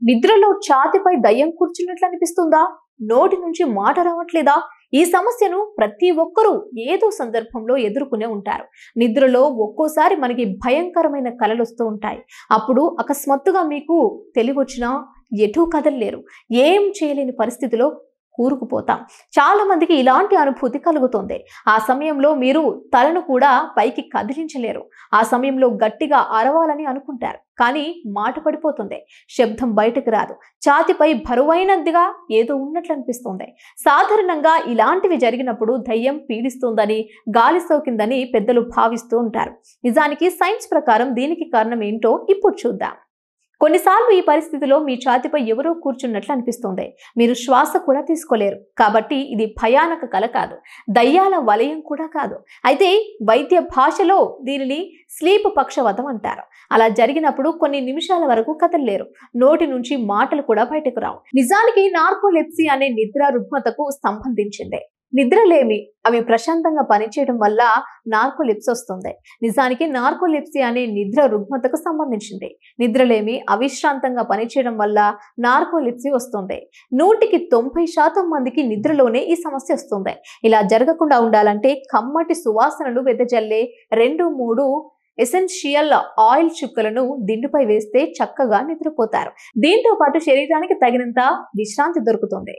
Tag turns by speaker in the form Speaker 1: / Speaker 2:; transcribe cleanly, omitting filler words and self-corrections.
Speaker 1: నిద్రలో ఛాతీపై దయ్యం కూర్చున్నట్లు అనిపిస్తుందా? నోటి నుంచి మాట రావట్లేదా? ఈ సమస్యను ప్రతి ఒక్కరూ ఏదో సందర్భంలో ఎదుర్కొనే ఉంటారు. నిద్రలో ఒక్కోసారి మనకి భయంకరమైన కలలు వస్తూ ఉంటాయి. అప్పుడు అకస్మాత్తుగా మీకు తెలివొచ్చినా ఎటూ కదలలేరు. ఏం చేయలేని పరిస్థితిలో కూరుకుపోతాం. చాలా మందికి ఇలాంటి అనుభూతి కలుగుతుంది. ఆ సమయంలో మీరు తలను కూడా పైకి కదిలించలేరు. ఆ సమయంలో గట్టిగా అరవాలని అనుకుంటారు, కానీ మాట పడిపోతుంది. శబ్దం బయటకు రాదు. ఛాతీపై బరువైనదిగా ఏదో ఉన్నట్లు అనిపిస్తుంది. సాధారణంగా ఇలాంటివి జరిగినప్పుడు దయ్యం పీడిస్తుందని, గాలి సోకిందని పెద్దలు భావిస్తూ ఉంటారు. నిజానికి సైన్స్ ప్రకారం దీనికి కారణం ఏంటో ఇప్పుడు చూద్దాం. కొన్నిసార్లు ఈ పరిస్థితిలో మీ ఛాతీపై ఎవరో కూర్చున్నట్లు అనిపిస్తుంది. మీరు శ్వాస కూడా తీసుకోలేరు. కాబట్టి ఇది భయానక కల కాదు, దయ్యాల వలయం కూడా కాదు. అయితే వైద్య భాషలో దీనిని స్లీప్ పక్షవాతం అంటారు. అలా జరిగినప్పుడు కొన్ని నిమిషాల వరకు కదలలేరు. నోటి నుంచి మాటలు కూడా బయటకు రావు. నిజానికి నార్కోలెప్సీ అనే నిద్ర రుగ్మతకు సంబంధించిందే. నిద్రలేమి అవి ప్రశాంతంగా పనిచేయడం వల్ల నార్కోలెప్సీ వస్తుంది. నిజానికి నార్కోలెప్సీ అనే నిద్ర రుగ్మతకు సంబంధించింది. నిద్రలేమి అవిశ్రాంతంగా పనిచేయడం వల్ల నార్కోలెప్సీ వస్తుంది. 190% మందికి నిద్రలోనే ఈ సమస్య వస్తుంది. ఇలా జరగకుండా ఉండాలంటే కమ్మటి సువాసనలు వెదజల్లే 2-3 ఎసెన్షియల్ ఆయిల్ చుక్కలను దిండుపై వేస్తే చక్కగా నిద్రపోతారు. దీంతో పాటు శరీరానికి తగినంత విశ్రాంతి దొరుకుతుంది.